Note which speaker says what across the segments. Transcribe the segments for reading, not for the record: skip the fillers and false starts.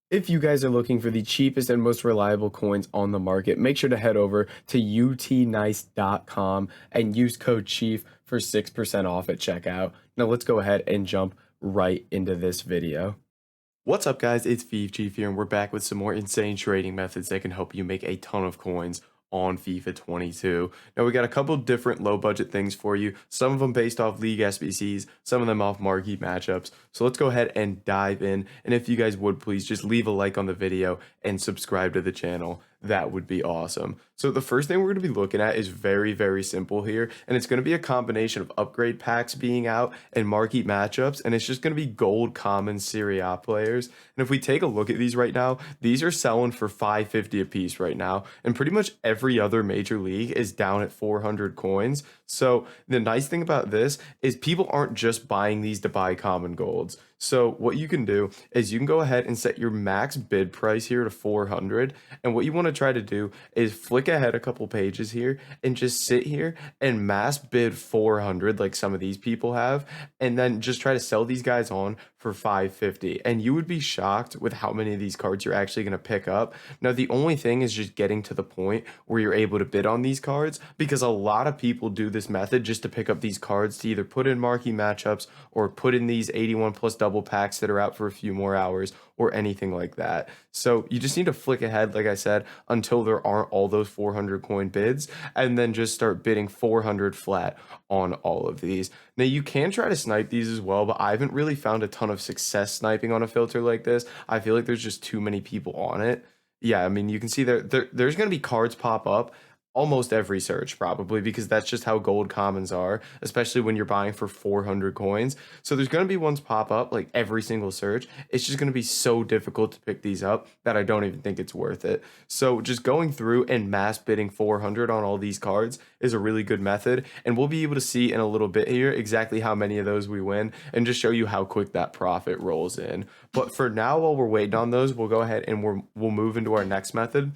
Speaker 1: If you guys are looking for the cheapest and most reliable coins on the market, make sure to head over to utnice.com and use code CHIEF for 6% off at checkout. Now let's go ahead and jump right into this video. What's up guys, it's FIFA Chief here and we're back with some more insane trading methods that can help you make a ton of coins on FIFA 22. Now we got a couple different low budget things for you, some of them based off league SBCs, some of them off marquee matchups. So let's go ahead and dive in, and if you guys would please just leave a like on the video and subscribe to the channel. That would be awesome. So the first thing we're going to be looking at is very simple here, and it's going to be a combination of upgrade packs being out and marquee matchups, and it's just going to be gold common Serie A players. And if we take a look at these right now, these are selling for 550 a piece right now, and pretty much every other major league is down at 400 coins. So the nice thing about this is people aren't just buying these to buy common golds. So what you can do is you can go ahead and set your max bid price here to 400. And what you want to try to do is flick ahead a couple pages here and just sit here and mass bid 400 like some of these people have. And then just try to sell these guys on for 550. And you would be shocked with how many of these cards you're actually going to pick up. Now, the only thing is just getting to the point where you're able to bid on these cards, because a lot of people do this method just to pick up these cards to either put in marquee matchups or put in these 81 plus double packs that are out for a few more hours or anything like that. So you just need to flick ahead, like I said, until there aren't all those 400 coin bids, and then just start bidding 400 flat on all of these. Now you can try to snipe these as well, but I haven't really found a ton of success sniping on a filter like this. I feel like there's just too many people on it. Yeah, I mean, you can see there's going to be cards pop up almost every search probably, because that's just how gold commons are, especially when you're buying for 400 coins. So there's going to be ones pop up like every single search. It's just going to be so difficult to pick these up that I don't even think it's worth it. So just going through and mass bidding 400 on all these cards is a really good method, and we'll be able to see in a little bit here exactly how many of those we win and just show you how quick that profit rolls in. But for now, while we're waiting on those, we'll go ahead and we'll move into our next method,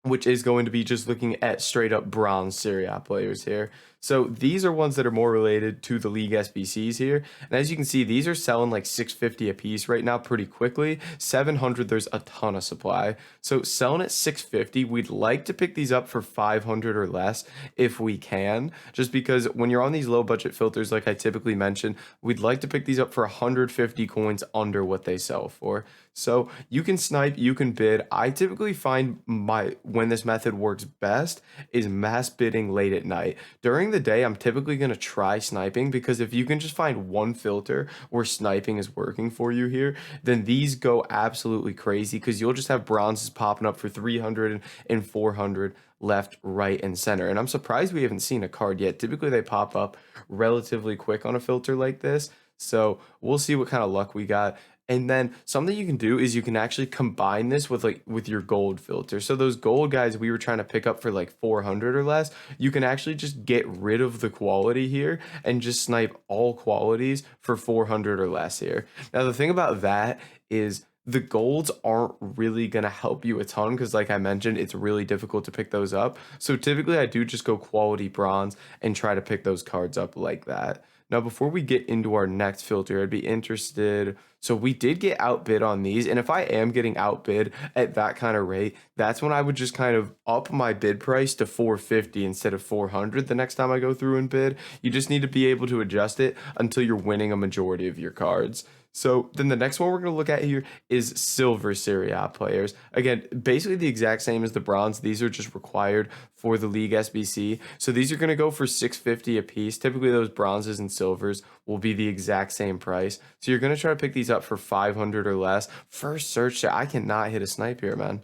Speaker 1: which is going to be just looking at straight up bronze Serie A players here. So these are ones that are more related to the league SBCs here. And as you can see, these are selling like 650 a piece right now pretty quickly. 700, there's a ton of supply. So selling at 650, we'd like to pick these up for 500 or less if we can, just because when you're on these low budget filters, like I typically mention, we'd like to pick these up for 150 coins under what they sell for. So you can snipe, you can bid. I typically find when this method works best is mass bidding late at night. During the day, I'm typically going to try sniping, because if you can just find one filter where sniping is working for you here, then these go absolutely crazy, because you'll just have bronzes popping up for 300 and 400 left, right, and center. And I'm surprised we haven't seen a card yet. Typically they pop up relatively quick on a filter like this. So we'll see what kind of luck we got. And then something you can do is you can actually combine this with your gold filter. So those gold guys we were trying to pick up for like 400 or less, you can actually just get rid of the quality here and just snipe all qualities for 400 or less here. Now the thing about that is the golds aren't really going to help you a ton, because like I mentioned, it's really difficult to pick those up. So typically I do just go quality bronze and try to pick those cards up like that. Now, before we get into our next filter, I'd be interested. So we did get outbid on these. And if I am getting outbid at that kind of rate, that's when I would just kind of up my bid price to 450 instead of 400 the next time I go through and bid. You just need to be able to adjust it until you're winning a majority of your cards. So then the next one we're going to look at here is silver Serie A players. Again, basically the exact same as the bronze. These are just required for the league SBC. So these are going to go for 650 a piece. Typically those bronzes and silvers will be the exact same price. So you're going to try to pick these up for 500 or less. First search, I cannot hit a snipe here, man.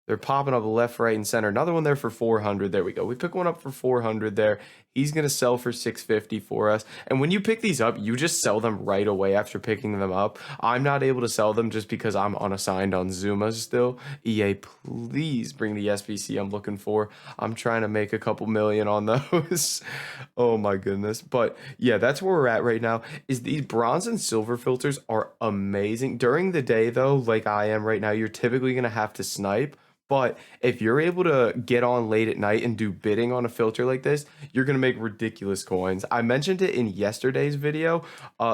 Speaker 1: They're popping up left, right, and center. Another one there for 400. There we go. We pick one up for 400 there. He's going to sell for 650 for us. And when you pick these up, you just sell them right away after picking them up. I'm not able to sell them just because I'm unassigned on Zuma still. EA, please bring the SBC I'm looking for. I'm trying to make a couple million on those. Oh my goodness. But yeah, that's where we're at right now. Is these bronze and silver filters are amazing. During the day though, like I am right now, you're typically going to have to snipe. But if you're able to get on late at night and do bidding on a filter like this, you're going to make ridiculous coins. I mentioned it in yesterday's video.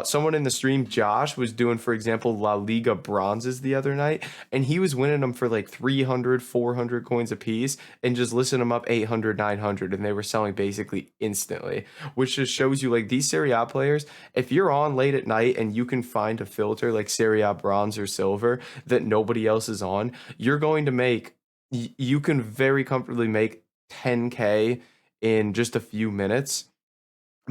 Speaker 1: Someone in the stream, Josh, was doing, for example, La Liga bronzes the other night, and he was winning them for like 300, 400 coins a piece and just listing them up 800, 900, and they were selling basically instantly, which just shows you like these Serie A players, if you're on late at night and you can find a filter like Serie A bronze or silver that nobody else is on, you're going to make you can very comfortably make 10K in just a few minutes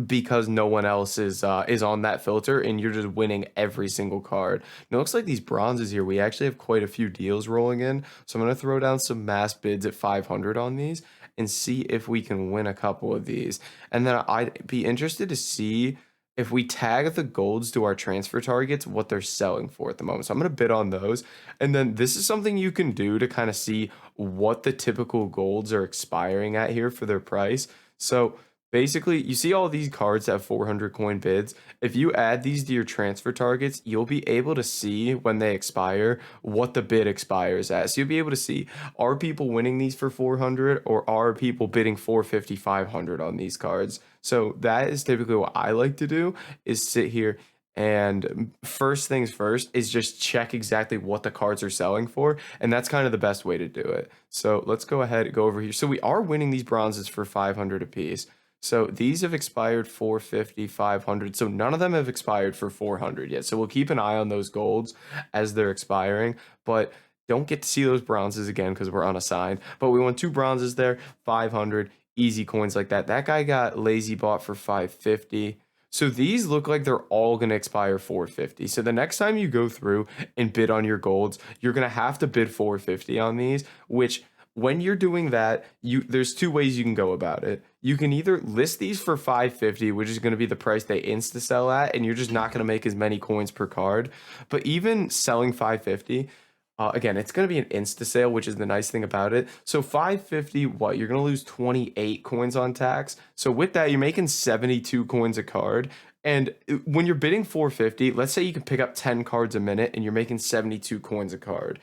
Speaker 1: because no one else is on that filter and you're just winning every single card. And it looks like these bronzes here, we actually have quite a few deals rolling in. So I'm going to throw down some mass bids at 500 on these and see if we can win a couple of these. And then I'd be interested to see if we tag the golds to our transfer targets, what they're selling for at the moment. So I'm going to bid on those. And then this is something you can do to kind of see what the typical golds are expiring at here for their price. So basically, you see all these cards have 400 coin bids. If you add these to your transfer targets, you'll be able to see when they expire what the bid expires at. So you'll be able to see, are people winning these for 400 or are people bidding 450, 500 on these cards? So that is typically what I like to do, is sit here and first things first is just check exactly what the cards are selling for. And that's kind of the best way to do it. So let's go ahead and go over here. So we are winning these bronzes for 500 apiece. So these have expired 450, 500. So none of them have expired for 400 yet. So we'll keep an eye on those golds as they're expiring, but don't get to see those bronzes again because we're unassigned. But we won 2 bronzes there, 500, easy coins like that. That guy got lazy bought for 550. So these look like they're all going to expire 450. So the next time you go through and bid on your golds, you're going to have to bid 450 on these, which when you're doing that, there's 2 ways you can go about it. You can either list these for 550, which is going to be the price they insta sell at, and you're just not going to make as many coins per card. But even selling 550, again, it's going to be an insta sale, which is the nice thing about it. So 550, what? You're going to lose 28 coins on tax. So with that, you're making 72 coins a card. And when you're bidding 450, let's say you can pick up 10 cards a minute and you're making 72 coins a card,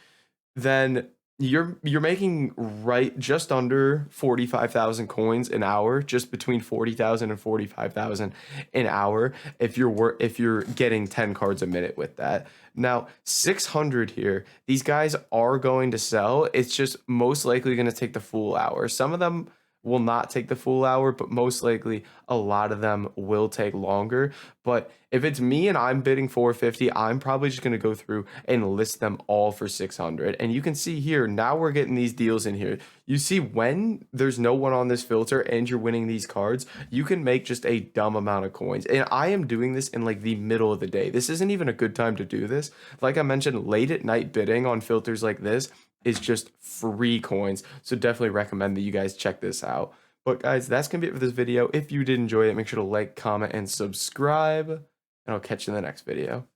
Speaker 1: then you're making right just under 45,000 coins an hour, just between 40,000 and 45,000 an hour if you're getting 10 cards a minute with that. Now, 600 here, these guys are going to sell. It's just most likely going to take the full hour. Some of them will not take the full hour, but most likely a lot of them will take longer. But if it's me and I'm bidding 450, I'm probably just going to go through and list them all for 600. And you can see here, now we're getting these deals in here. You see when there's no one on this filter and you're winning these cards, you can make just a dumb amount of coins. And I am doing this in like the middle of the day. This isn't even a good time to do this. Like I mentioned, late at night bidding on filters like this is just free coins. So definitely recommend that you guys check this out. But guys, that's going to be it for this video. If you did enjoy it, make sure to like, comment, and subscribe. And I'll catch you in the next video.